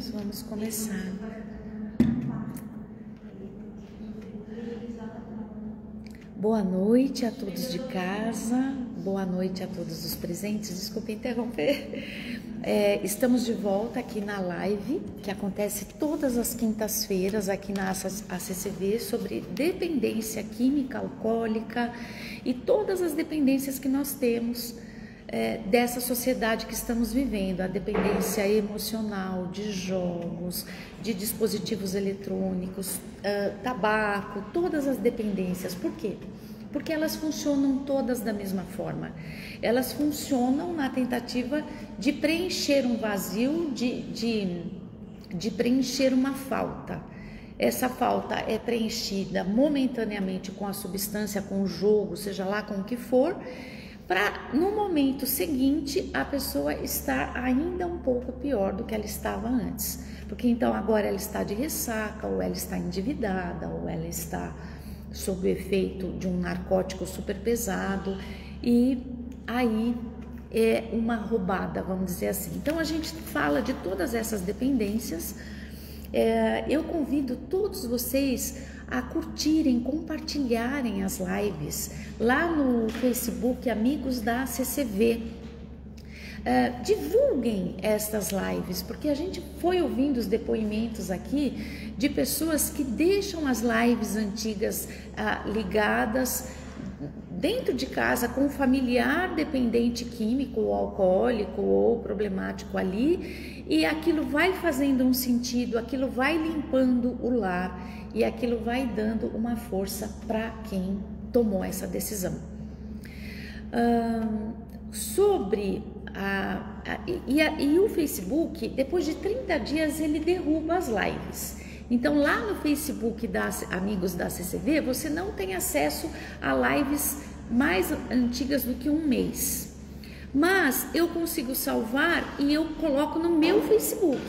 nós vamos começar. Boa noite a todos de casa, boa noite a todos os presentes. Desculpe interromper. Estamos de volta aqui na live, que acontece todas as quintas-feiras aqui na ACCV, sobre dependência química, alcoólica e todas as dependências que nós temos dessa sociedade que estamos vivendo, a dependência emocional, de jogos, de dispositivos eletrônicos, tabaco, todas as dependências. Por quê? Porque elas funcionam todas da mesma forma. Elas funcionam na tentativa de preencher um vazio, de preencher uma falta. Essa falta é preenchida momentaneamente com a substância, com o jogo, seja lá com o que for, para no momento seguinte a pessoa estar ainda um pouco pior do que ela estava antes. Porque então agora ela está de ressaca, ou ela está endividada, ou ela está sob o efeito de um narcótico super pesado, e aí é uma roubada, vamos dizer assim. Então a gente fala de todas essas dependências. Eu convido todos vocês a curtirem, compartilharem as lives lá no Facebook Amigos da ACCV. Divulguem estas lives, porque a gente foi ouvindo os depoimentos aqui de pessoas que deixam as lives antigas ligadas dentro de casa com um familiar dependente químico ou alcoólico ou problemático ali, e aquilo vai fazendo um sentido, aquilo vai limpando o lar e aquilo vai dando uma força para quem tomou essa decisão. E o Facebook, depois de 30 dias, ele derruba as lives. Então, lá no Facebook das Amigos da ACCV, você não tem acesso a lives mais antigas do que um mês. Mas eu consigo salvar e eu coloco no meu Facebook.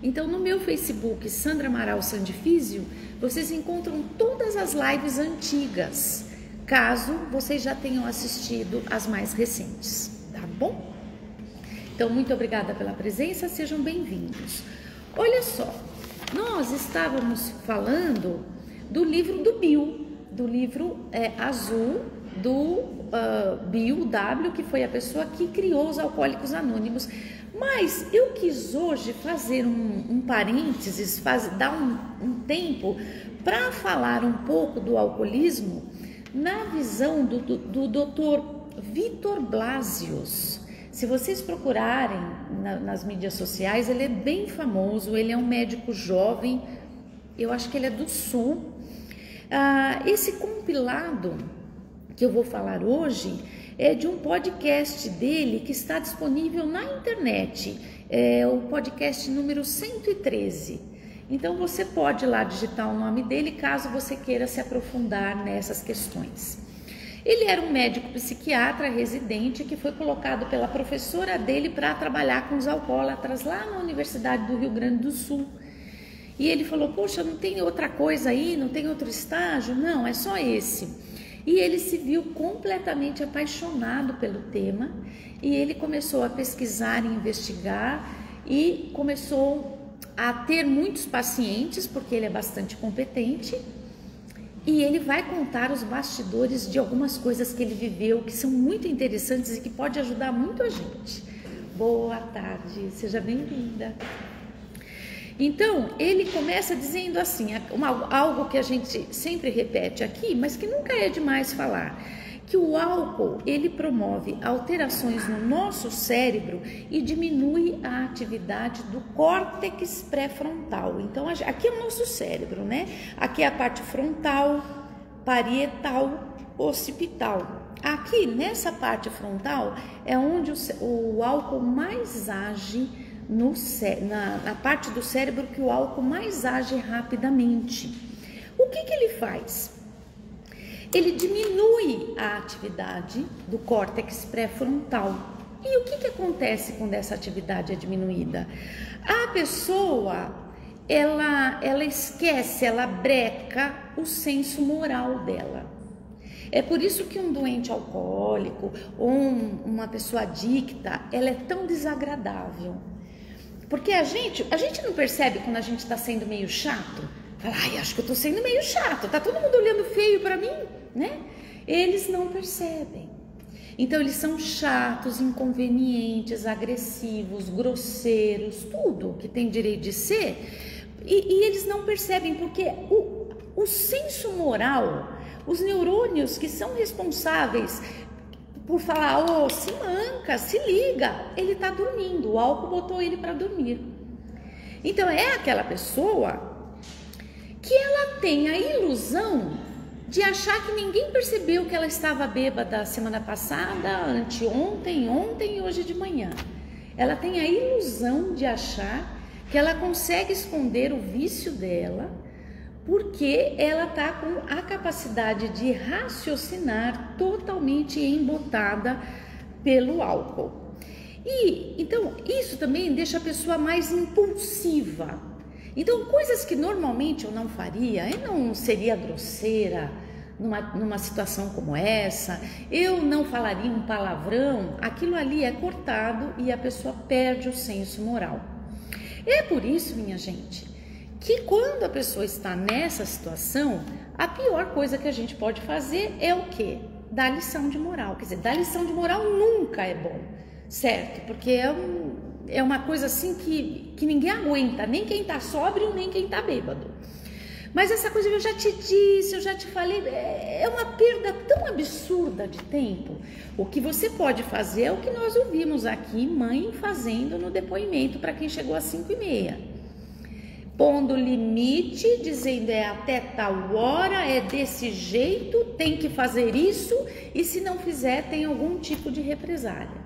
Então, no meu Facebook, Sandra Amaral Sandifísio, vocês encontram todas as lives antigas, caso vocês já tenham assistido as mais recentes, tá bom? Então, muito obrigada pela presença, sejam bem-vindos. Olha só, nós estávamos falando do livro do Bill, do livro azul do Bill W., que foi a pessoa que criou os Alcoólicos Anônimos. Mas eu quis hoje fazer um parênteses, dar um tempo para falar um pouco do alcoolismo na visão do Dr. Vitor Blasius. Se vocês procurarem nas mídias sociais, ele é bem famoso, ele é um médico jovem, eu acho que ele é do Sul. Esse compilado que eu vou falar hoje é de um podcast dele que está disponível na internet, é o podcast número 113. Então você pode ir lá digitar o nome dele caso você queira se aprofundar nessas questões. Ele era um médico psiquiatra residente que foi colocado pela professora dele para trabalhar com os alcoólatras lá na Universidade do Rio Grande do Sul. E ele falou, poxa, não tem outra coisa aí, não tem outro estágio? Não, é só esse. E ele se viu completamente apaixonado pelo tema e ele começou a pesquisar e investigar e começou a ter muitos pacientes, porque ele é bastante competente. E ele vai contar os bastidores de algumas coisas que ele viveu, que são muito interessantes e que pode ajudar muito a gente. Boa tarde, seja bem-vinda. Então, ele começa dizendo assim, algo que a gente sempre repete aqui, mas que nunca é demais falar, que o álcool, ele promove alterações no nosso cérebro e diminui a atividade do córtex pré-frontal. Então, aqui é o nosso cérebro, né? Aqui é a parte frontal, parietal, occipital. Aqui, nessa parte frontal, é onde o álcool mais age, na parte do cérebro que o álcool mais age rapidamente. O que ele faz? Ele diminui a atividade do córtex pré-frontal. E o que acontece quando essa atividade é diminuída? A pessoa, ela esquece, ela breca o senso moral dela. É por isso que um doente alcoólico ou uma pessoa adicta, ela é tão desagradável. Porque a gente não percebe quando a gente está sendo meio chato. Fala, ai, acho que eu estou sendo meio chato, tá todo mundo olhando feio para mim, né? Eles não percebem. Então eles são chatos, inconvenientes, agressivos, grosseiros, tudo que tem direito de ser. E eles não percebem porque o senso moral, os neurônios que são responsáveis por falar, oh, se manca, se liga, ele está dormindo, o álcool botou ele para dormir. Então é aquela pessoa que ela tem a ilusão de achar que ninguém percebeu que ela estava bêbada semana passada, anteontem, ontem e hoje de manhã. Ela tem a ilusão de achar que ela consegue esconder o vício dela, porque ela está com a capacidade de raciocinar totalmente embotada pelo álcool. E então isso também deixa a pessoa mais impulsiva. Então coisas que normalmente eu não faria, eu não seria grosseira numa situação como essa, eu não falaria um palavrão, aquilo ali é cortado e a pessoa perde o senso moral. É por isso, minha gente, que quando a pessoa está nessa situação, a pior coisa que a gente pode fazer é o quê? Dar lição de moral. Quer dizer, dar lição de moral nunca é bom, certo? Porque é uma coisa assim que ninguém aguenta, nem quem está sóbrio, nem quem está bêbado. Mas essa coisa eu já te disse, eu já te falei, é uma perda tão absurda de tempo. O que você pode fazer é o que nós ouvimos aqui, mãe fazendo no depoimento para quem chegou às 5h30. Pondo limite, dizendo é até tal hora, é desse jeito, tem que fazer isso e se não fizer tem algum tipo de represália.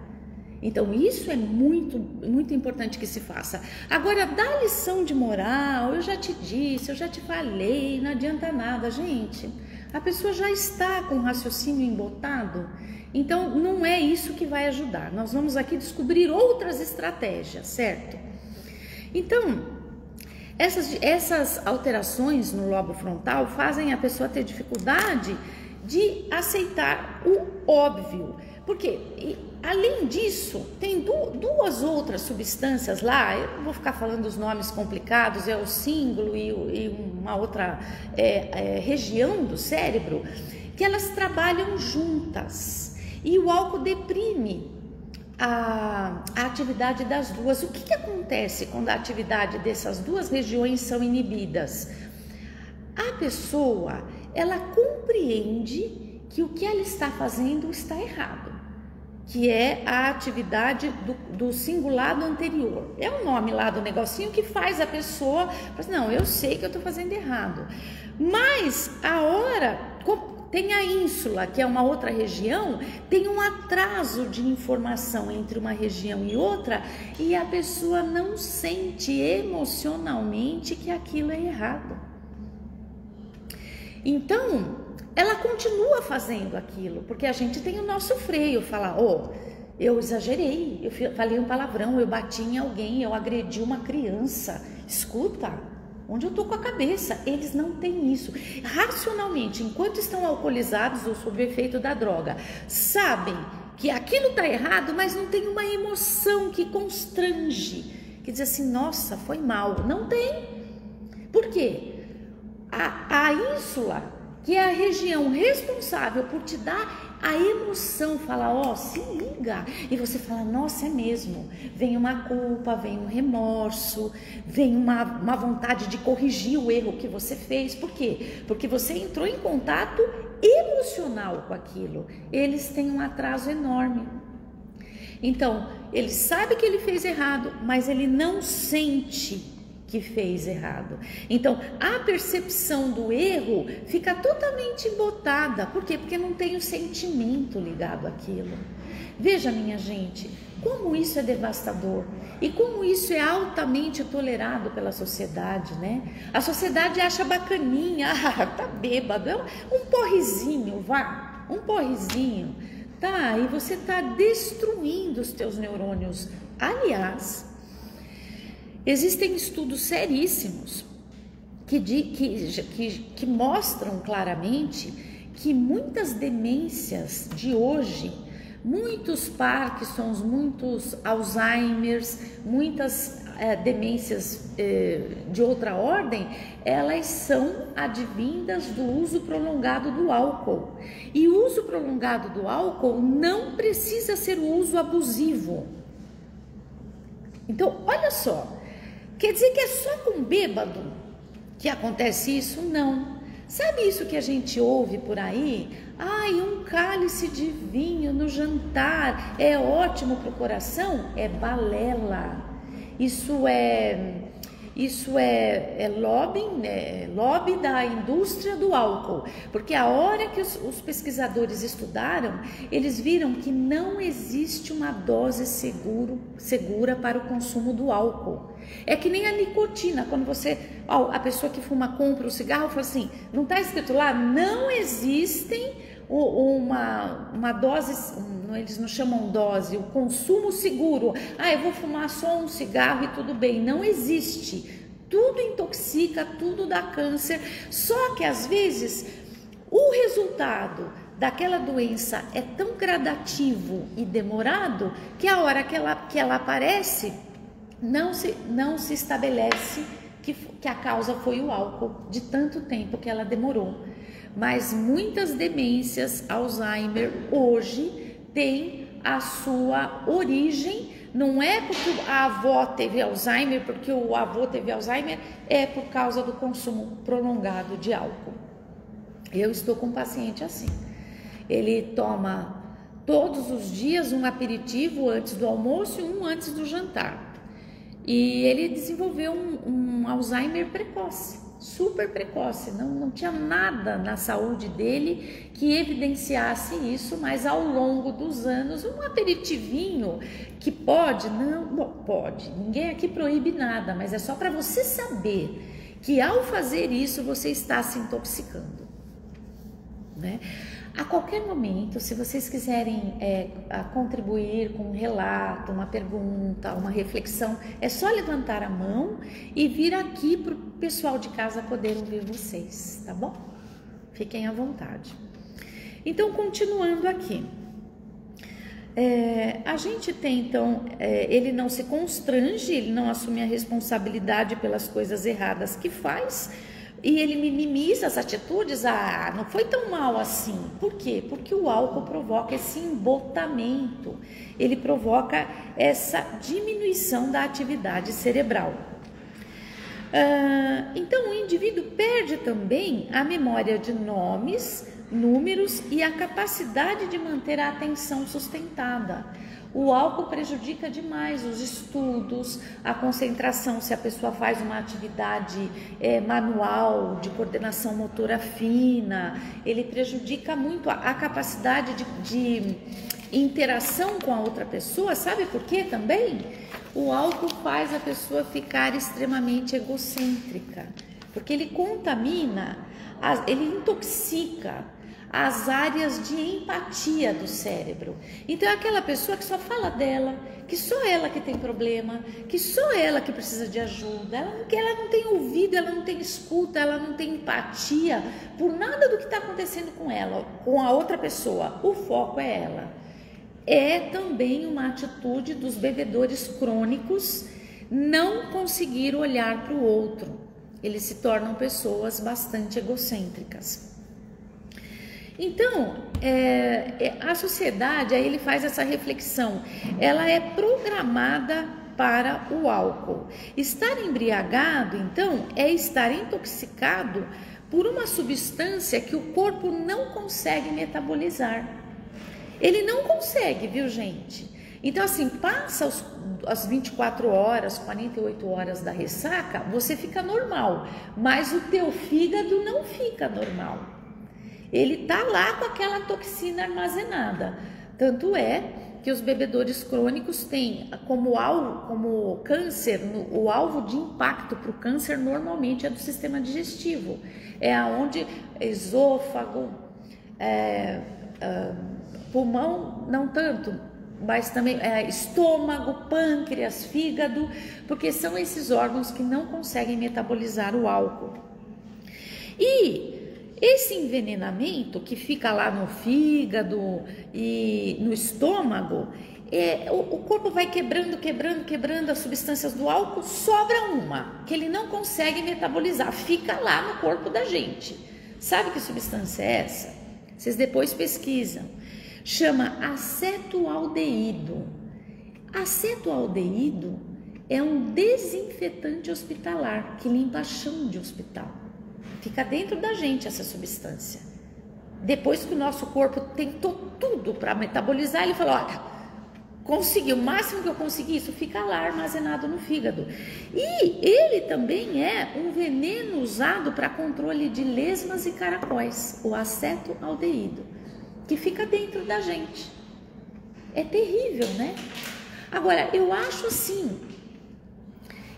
Então isso é muito, muito importante que se faça. Agora, dar lição de moral, eu já te disse, eu já te falei, não adianta nada, gente. A pessoa já está com o raciocínio embotado, então não é isso que vai ajudar. Nós vamos aqui descobrir outras estratégias, certo? Então, essas alterações no lobo frontal fazem a pessoa ter dificuldade de aceitar o óbvio. Porque, além disso, tem duas outras substâncias lá, eu não vou ficar falando os nomes complicados, é o cíngulo e uma outra região do cérebro, que elas trabalham juntas. E o álcool deprime a atividade das duas. O que acontece quando a atividade dessas duas regiões são inibidas? A pessoa, ela compreende que o que ela está fazendo está errado, que é a atividade do cingulado anterior. É o nome lá do negocinho que faz a pessoa, não, eu sei que eu estou fazendo errado. Mas a hora, tem a ínsula, que é uma outra região, tem um atraso de informação entre uma região e outra, e a pessoa não sente emocionalmente que aquilo é errado. Então, ela continua fazendo aquilo, porque a gente tem o nosso freio, falar, eu exagerei, eu falei um palavrão, eu bati em alguém, eu agredi uma criança. Escuta, onde eu tô com a cabeça? Eles não têm isso. Racionalmente, enquanto estão alcoolizados ou sob efeito da droga, sabem que aquilo tá errado, mas não tem uma emoção que constrange, que diz assim, nossa, foi mal. Não tem. Por quê? A ínsula, que é a região responsável por te dar a emoção, fala, se liga, e você fala, nossa, é mesmo, vem uma culpa, vem um remorso, vem uma vontade de corrigir o erro que você fez. Por quê? Porque você entrou em contato emocional com aquilo. Eles têm um atraso enorme. Então, ele sabe que ele fez errado, mas ele não sente que fez errado. Então, a percepção do erro fica totalmente embotada. Por quê? Porque não tem o sentimento ligado àquilo. Veja, minha gente, como isso é devastador e como isso é altamente tolerado pela sociedade, né? A sociedade acha bacaninha, tá bêbado, é um porrezinho, vá, um porrezinho, tá? E você tá destruindo os teus neurônios. Aliás, existem estudos seríssimos que mostram claramente que muitas demências de hoje, muitos Parkinsons, muitos Alzheimers, muitas demências de outra ordem, elas são advindas do uso prolongado do álcool. E o uso prolongado do álcool não precisa ser o uso abusivo. Então, olha só, quer dizer que é só com bêbado que acontece isso? Não. Sabe isso que a gente ouve por aí? Ai, um cálice de vinho no jantar é ótimo para o coração? É balela. Isso é lobbying, lobby da indústria do álcool, porque a hora que os pesquisadores estudaram, eles viram que não existe uma dose segura para o consumo do álcool. É que nem a nicotina, quando a pessoa que fuma compra o cigarro, fala assim, não está escrito lá, não existem uma dose, eles não chamam dose, o consumo seguro. Eu vou fumar só um cigarro e tudo bem. Não existe. Tudo intoxica, tudo dá câncer. Só que às vezes o resultado daquela doença é tão gradativo e demorado que a hora que ela aparece, não se estabelece que a causa foi o álcool, de tanto tempo que ela demorou. Mas muitas demências, Alzheimer, hoje tem a sua origem, não é porque a avó teve Alzheimer, porque o avô teve Alzheimer, é por causa do consumo prolongado de álcool. Eu estou com um paciente assim, ele toma todos os dias um aperitivo antes do almoço e um antes do jantar. E ele desenvolveu um Alzheimer precoce, super precoce, não tinha nada na saúde dele que evidenciasse isso, mas ao longo dos anos, um aperitivinho que pode, pode, ninguém aqui proíbe nada, mas é só para você saber que ao fazer isso você está se intoxicando, né? A qualquer momento, se vocês quiserem contribuir com um relato, uma pergunta, uma reflexão, é só levantar a mão e vir aqui para o pessoal de casa poder ouvir vocês, tá bom? Fiquem à vontade. Então, continuando aqui. A gente tem, então, ele não se constrange, ele não assume a responsabilidade pelas coisas erradas que faz, e ele minimiza as atitudes, não foi tão mal assim. Por quê? Porque o álcool provoca esse embotamento, ele provoca essa diminuição da atividade cerebral. Então o indivíduo perde também a memória de nomes, números e a capacidade de manter a atenção sustentada. O álcool prejudica demais os estudos, a concentração, se a pessoa faz uma atividade manual, de coordenação motora fina, ele prejudica muito a capacidade de interação com a outra pessoa. Sabe por quê também? O álcool faz a pessoa ficar extremamente egocêntrica, porque ele contamina, ele intoxica as áreas de empatia do cérebro. Então é aquela pessoa que só fala dela, que só ela que tem problema, que só ela que precisa de ajuda, ela não tem ouvido, ela não tem escuta, ela não tem empatia por nada do que está acontecendo com ela, com a outra pessoa. O foco é ela. É também uma atitude dos bebedores crônicos não conseguir olhar para o outro. Eles se tornam pessoas bastante egocêntricas. Então, a sociedade, aí ele faz essa reflexão, ela é programada para o álcool. Estar embriagado, então, é estar intoxicado por uma substância que o corpo não consegue metabolizar. Ele não consegue, viu, gente? Então, assim, passa as 24 horas, 48 horas da ressaca, você fica normal, mas o teu fígado não fica normal. Ele tá lá com aquela toxina armazenada. Tanto é que os bebedores crônicos têm como câncer, o alvo de impacto para o câncer normalmente é do sistema digestivo. É aonde esôfago, pulmão, não tanto, mas também estômago, pâncreas, fígado, porque são esses órgãos que não conseguem metabolizar o álcool. E esse envenenamento que fica lá no fígado e no estômago, o corpo vai quebrando as substâncias do álcool, sobra uma que ele não consegue metabolizar, fica lá no corpo da gente. Sabe que substância é essa? Vocês depois pesquisam. Chama acetoaldeído. Acetoaldeído é um desinfetante hospitalar que limpa chão de hospital. Fica dentro da gente essa substância. Depois que o nosso corpo tentou tudo para metabolizar, ele falou: olha, consegui, o máximo que eu consegui, isso fica lá armazenado no fígado. E ele também é um veneno usado para controle de lesmas e caracóis, o acetoaldeído, que fica dentro da gente. É terrível, né? Agora, eu acho assim,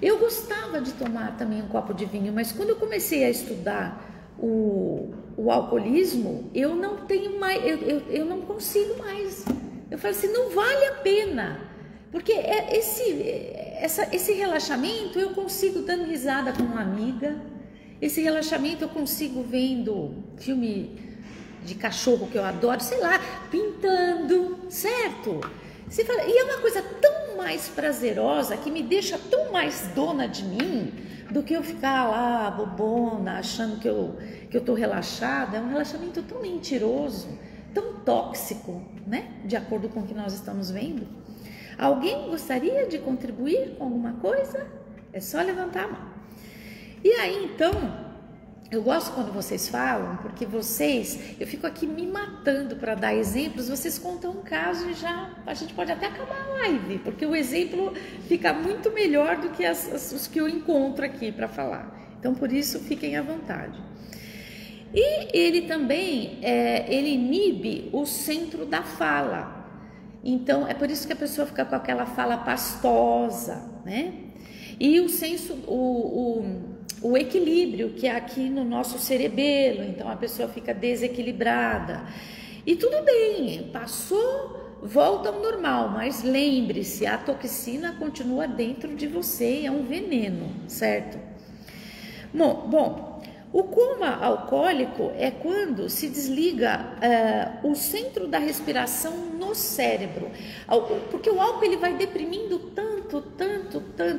eu gostava de tomar também um copo de vinho, mas quando eu comecei a estudar o alcoolismo, eu não tenho mais, eu não consigo mais. Eu falei assim, não vale a pena, porque esse relaxamento eu consigo dando risada com uma amiga, esse relaxamento eu consigo vendo filme de cachorro que eu adoro, sei lá, pintando, certo? Você fala, e é uma coisa tão mais prazerosa, que me deixa tão mais dona de mim, do que eu ficar lá bobona, achando que eu tô relaxada. É um relaxamento tão mentiroso, tão tóxico, né? De acordo com o que nós estamos vendo. Alguém gostaria de contribuir com alguma coisa? É só levantar a mão. E aí, então, eu gosto quando vocês falam, porque eu fico aqui me matando para dar exemplos, vocês contam um caso e a gente pode até acabar a live, porque o exemplo fica muito melhor do que os que eu encontro aqui para falar. Então, por isso, fiquem à vontade. E ele também, ele inibe o centro da fala. Então, é por isso que a pessoa fica com aquela fala pastosa, né? E o senso, o equilíbrio que é aqui no nosso cerebelo, então a pessoa fica desequilibrada. E tudo bem, passou, volta ao normal, mas lembre-se, a toxina continua dentro de você, é um veneno, certo? Bom, o coma alcoólico é quando se desliga o centro da respiração no cérebro, porque o álcool ele vai deprimindo tanto,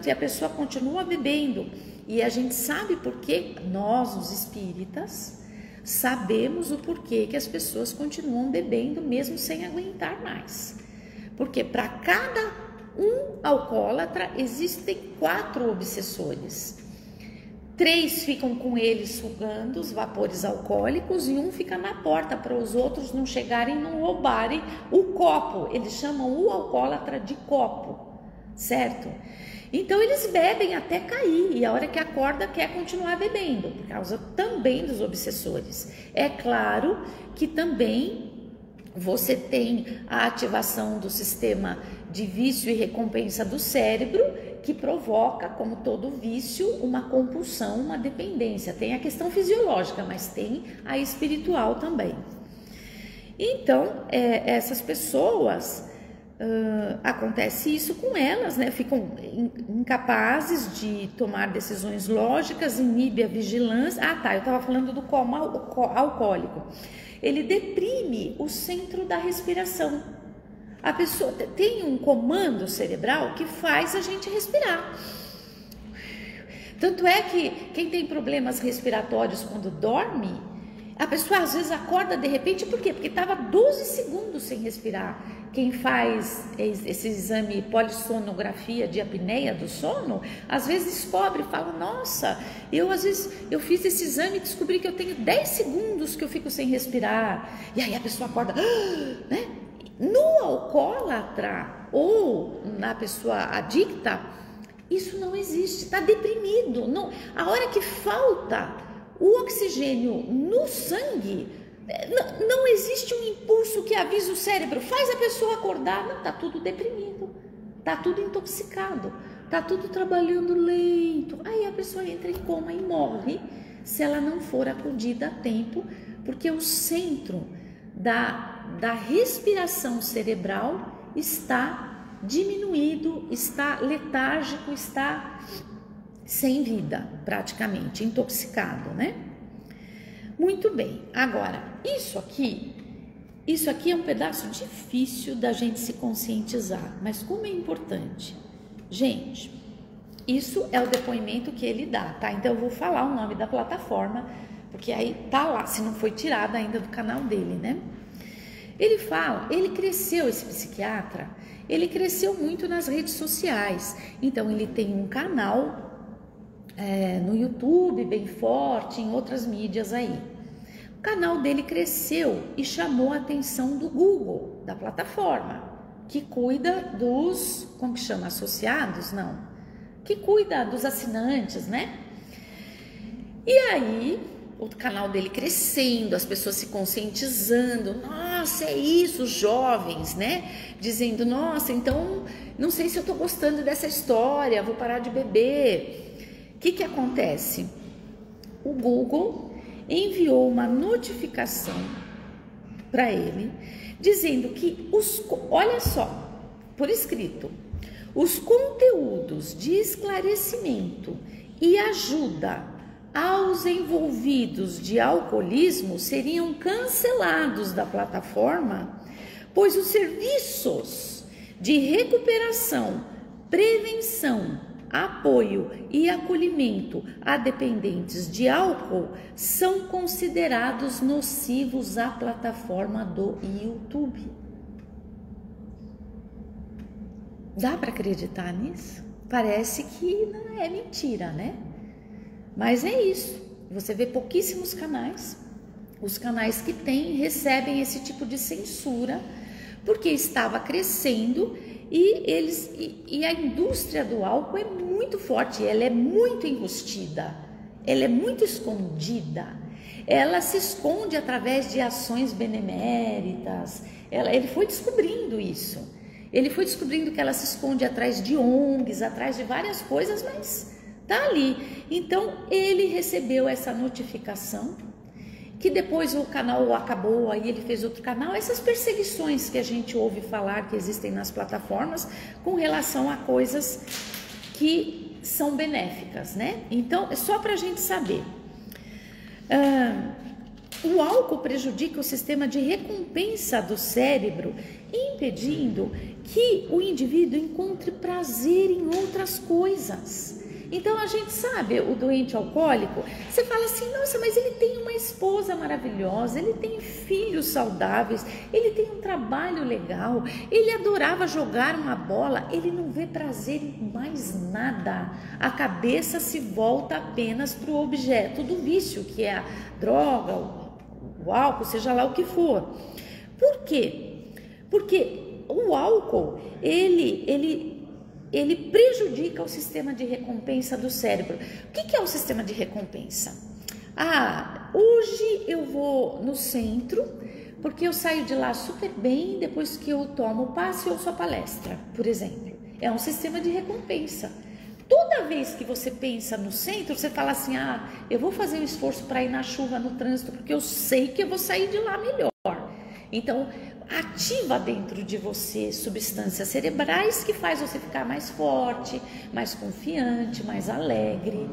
e a pessoa continua bebendo. E a gente sabe porque nós, os espíritas, sabemos o porquê que as pessoas continuam bebendo mesmo sem aguentar mais. Porque para cada um alcoólatra existem 4 obsessores. 3 ficam com ele sugando os vapores alcoólicos e um fica na porta para os outros não chegarem e não roubarem o copo. Eles chamam o alcoólatra de copo, certo? Então eles bebem até cair e a hora que acorda quer continuar bebendo, por causa também dos obsessores. É claro que também você tem a ativação do sistema de vício e recompensa do cérebro, que provoca, como todo vício, uma compulsão, uma dependência. Tem a questão fisiológica, mas tem a espiritual também. Então, essas pessoas... acontece isso com elas, né? Ficam incapazes de tomar decisões lógicas, inibe a vigilância. Eu estava falando do coma alcoólico. Ele deprime o centro da respiração. A pessoa tem um comando cerebral que faz a gente respirar. Tanto é que quem tem problemas respiratórios quando dorme, a pessoa às vezes acorda de repente, por quê? Porque estava 12 segundos sem respirar. Quem faz esse exame polissonografia de apneia do sono, às vezes descobre, fala, nossa, eu fiz esse exame e descobri que eu tenho 10 segundos que eu fico sem respirar. E aí a pessoa acorda, né? No alcoólatra ou na pessoa adicta, isso não existe, está deprimido. Não, a hora que falta o oxigênio no sangue, não existe um impulso que avisa o cérebro, faz a pessoa acordar. Não, está tudo deprimido, está tudo intoxicado, está tudo trabalhando lento. Aí a pessoa entra em coma e morre se ela não for acudida a tempo, porque o centro da respiração cerebral está diminuído, está letárgico, está sem vida, praticamente, intoxicado, né? Muito bem, agora, isso aqui Isso aqui é um pedaço difícil da gente se conscientizar, mas como é importante. Gente, isso é o depoimento que ele dá, tá? Então eu vou falar o nome da plataforma, porque aí tá lá, se não foi tirada ainda do canal dele, né? Ele fala, ele cresceu, esse psiquiatra, ele cresceu muito nas redes sociais. Então ele tem um canal no YouTube bem forte, em outras mídias aí. O canal dele cresceu e chamou a atenção do Google, da plataforma, que cuida dos, como que chama, associados? Não, que cuida dos assinantes, né? E aí, o canal dele crescendo, as pessoas se conscientizando, nossa, é isso, os jovens, né? Dizendo, nossa, então, não sei se eu tô gostando dessa história, vou parar de beber. O que acontece? O Google enviou uma notificação para ele, dizendo que olha só, por escrito, os conteúdos de esclarecimento e ajuda aos envolvidos de alcoolismo seriam cancelados da plataforma, pois os serviços de recuperação, prevenção, apoio e acolhimento a dependentes de álcool são considerados nocivos à plataforma do YouTube. Dá para acreditar nisso? Parece que não é mentira, né? Mas é isso. Você vê pouquíssimos canais. Os canais que tem recebem esse tipo de censura porque estava crescendo. E a indústria do álcool é muito forte, ela é muito enrustida, ela é muito escondida, ela se esconde através de ações beneméritas. Ele foi descobrindo isso, ele foi descobrindo que ela se esconde atrás de ONGs, atrás de várias coisas, mas tá ali. Então ele recebeu essa notificação, que depois o canal acabou, aí ele fez outro canal, essas perseguições que a gente ouve falar que existem nas plataformas com relação a coisas que são benéficas, né? Então, é só para a gente saber. O álcool prejudica o sistema de recompensa do cérebro, impedindo que o indivíduo encontre prazer em outras coisas. Então a gente sabe, o doente alcoólico, você fala assim, nossa, mas ele tem uma esposa maravilhosa, ele tem filhos saudáveis, ele tem um trabalho legal, ele adorava jogar uma bola, ele não vê prazer em mais nada. A cabeça se volta apenas para o objeto do vício, que é a droga, o álcool, seja lá o que for. Por quê? Porque o álcool, ele prejudica o sistema de recompensa do cérebro. O que é o sistema de recompensa? Hoje eu vou no centro, porque eu saio de lá super bem, depois que eu tomo o passe ou sua palestra, por exemplo. É um sistema de recompensa. Toda vez que você pensa no centro, você fala assim, eu vou fazer um esforço para ir na chuva, no trânsito, porque eu sei que eu vou sair de lá melhor. Então, ativa dentro de você substâncias cerebrais que faz você ficar mais forte, mais confiante, mais alegre.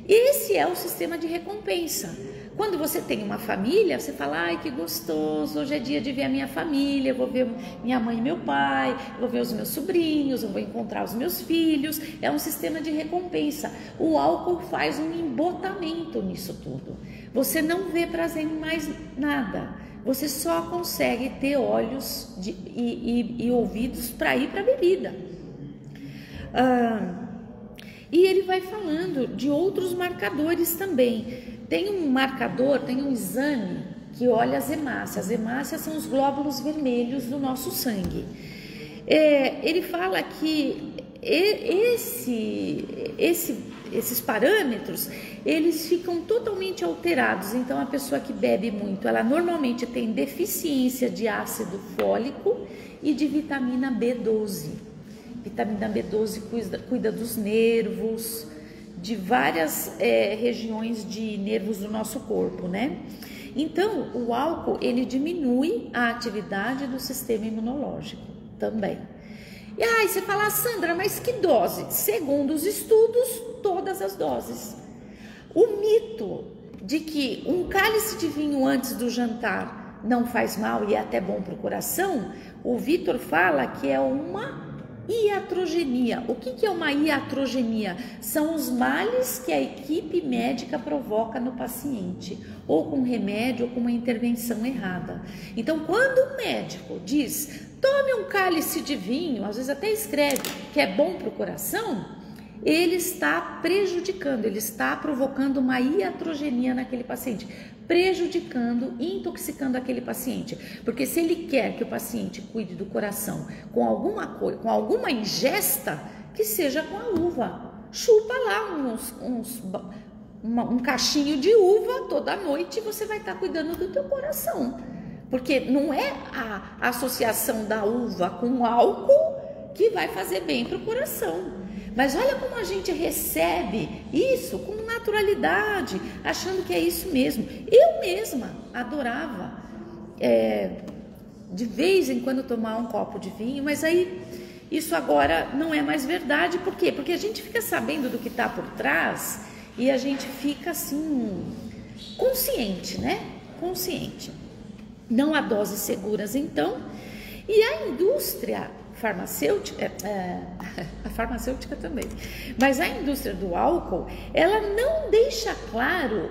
Esse é o sistema de recompensa. Quando você tem uma família, você fala, ai que gostoso, hoje é dia de ver a minha família, eu vou ver minha mãe e meu pai, eu vou ver os meus sobrinhos, eu vou encontrar os meus filhos. É um sistema de recompensa. O álcool faz um embotamento nisso tudo. Você não vê prazer em mais nada. Você só consegue ter olhos e ouvidos para ir para a bebida. E ele vai falando de outros marcadores também. Tem um marcador, tem um exame que olha as hemácias. As hemácias são os glóbulos vermelhos do nosso sangue. Ele fala que esses parâmetros, eles ficam totalmente alterados. Então a pessoa que bebe muito, ela normalmente tem deficiência de ácido fólico e de vitamina B12. Vitamina B12 cuida dos nervos, de várias regiões de nervos do nosso corpo, né? Então o álcool, ele diminui a atividade do sistema imunológico também. E aí você fala, Sandra, mas que dose? Segundo os estudos, todas as doses. O mito de que um cálice de vinho antes do jantar não faz mal e é até bom para o coração, o Vitor fala que é uma iatrogenia. O que é uma iatrogenia? São os males que a equipe médica provoca no paciente, ou com remédio ou com uma intervenção errada. Então, quando o médico diz, tome um cálice de vinho, às vezes até escreve que é bom para o coração, ele está prejudicando, ele está provocando uma iatrogenia naquele paciente, prejudicando, intoxicando aquele paciente. Porque se ele quer que o paciente cuide do coração com alguma coisa, com alguma ingesta, que seja com a uva. Chupa lá um cachinho de uva toda noite e você vai estar cuidando do teu coração. Porque não é a associação da uva com álcool que vai fazer bem para o coração. Mas olha como a gente recebe isso com naturalidade, achando que é isso mesmo. Eu mesma adorava de vez em quando tomar um copo de vinho, mas aí isso agora não é mais verdade. Por quê? Porque a gente fica sabendo do que está por trás e a gente fica assim, consciente, né? Consciente. Não há doses seguras, então. E a indústria farmacêutica, a farmacêutica também, mas a indústria do álcool, ela não deixa claro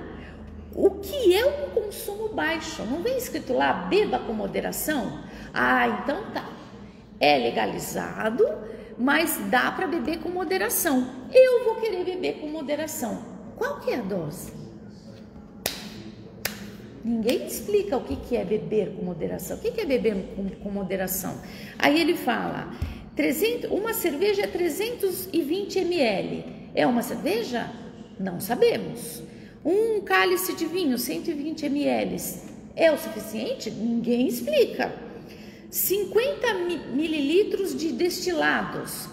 o que é um consumo baixo. Não vem escrito lá, beba com moderação? Ah, então tá, é legalizado, mas dá para beber com moderação. Eu vou querer beber com moderação. Qual que é a dose? Ninguém explica o que é beber com moderação. O que é beber com moderação? Aí ele fala, uma cerveja é 320 ml. É uma cerveja? Não sabemos. Um cálice de vinho, 120 ml. É o suficiente? Ninguém explica. 50 mililitros de destilados.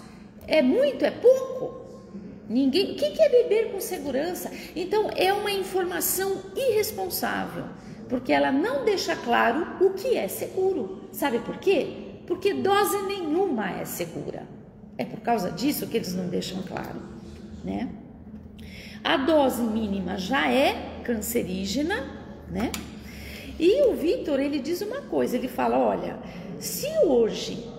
É muito? É pouco? Ninguém. O que é beber com segurança? Então é uma informação irresponsável, porque ela não deixa claro o que é seguro. Sabe por quê? Porque dose nenhuma é segura. É por causa disso que eles não deixam claro, né? A dose mínima já é cancerígena, né? E o Vitor, ele diz uma coisa, ele fala, olha, se hoje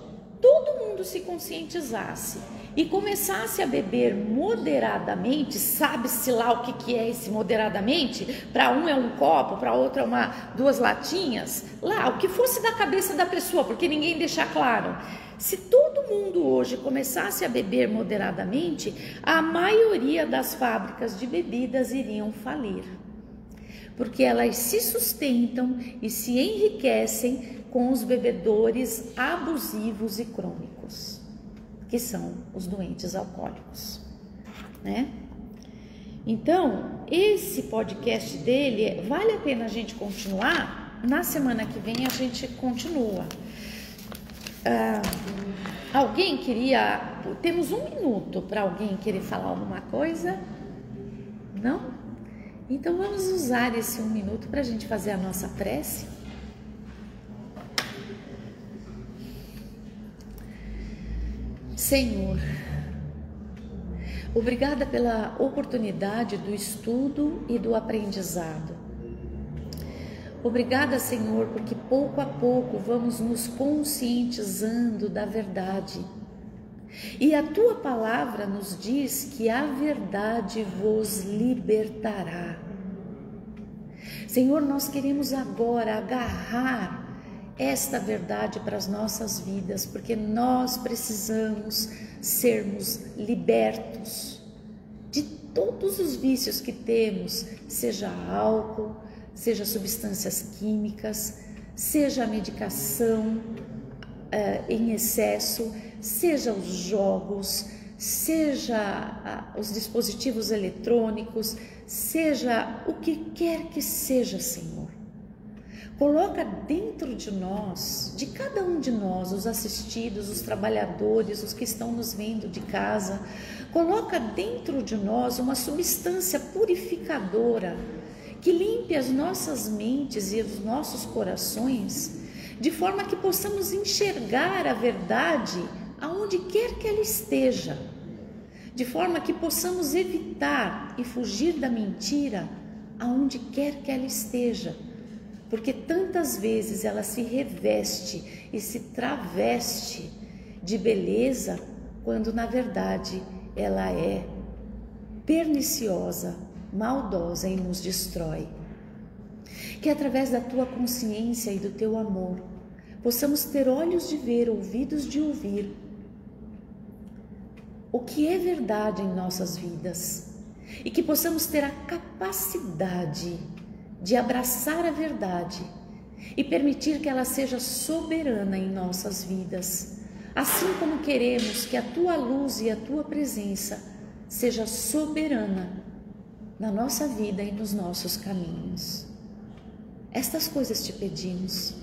todo mundo se conscientizasse e começasse a beber moderadamente, sabe-se lá o que é esse moderadamente? Para um é um copo, para outro é duas latinhas, lá, o que fosse da cabeça da pessoa, porque ninguém deixa claro. Se todo mundo hoje começasse a beber moderadamente, a maioria das fábricas de bebidas iriam falir, porque elas se sustentam e se enriquecem com os bebedores abusivos e crônicos, que são os doentes alcoólicos, né? Então, esse podcast dele, vale a pena a gente continuar. Na semana que vem a gente continua. Alguém queria... Temos 1 minuto para alguém querer falar alguma coisa? Não? Então vamos usar esse 1 minuto para a gente fazer a nossa prece. Senhor, obrigada pela oportunidade do estudo e do aprendizado. Obrigada, Senhor, porque pouco a pouco vamos nos conscientizando da verdade. E a Tua palavra nos diz que a verdade vos libertará. Senhor, nós queremos agora agarrar esta verdade para as nossas vidas, porque nós precisamos sermos libertos de todos os vícios que temos, seja álcool, seja substâncias químicas, seja a medicação em excesso, seja os jogos, seja os dispositivos eletrônicos, seja o que quer que seja, Senhor. Coloca dentro de nós, de cada um de nós, os assistidos, os trabalhadores, os que estão nos vendo de casa, coloca dentro de nós uma substância purificadora que limpe as nossas mentes e os nossos corações, de forma que possamos enxergar a verdade aonde quer que ela esteja, de forma que possamos evitar e fugir da mentira aonde quer que ela esteja, porque tantas vezes ela se reveste e se traveste de beleza, quando na verdade ela é perniciosa, maldosa e nos destrói. Que através da tua consciência e do teu amor, possamos ter olhos de ver, ouvidos de ouvir o que é verdade em nossas vidas, e que possamos ter a capacidade de abraçar a verdade e permitir que ela seja soberana em nossas vidas, assim como queremos que a tua luz e a tua presença seja soberana na nossa vida e nos nossos caminhos. Estas coisas te pedimos,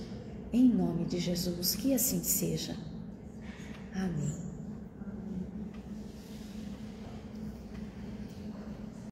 em nome de Jesus, que assim seja. Amém.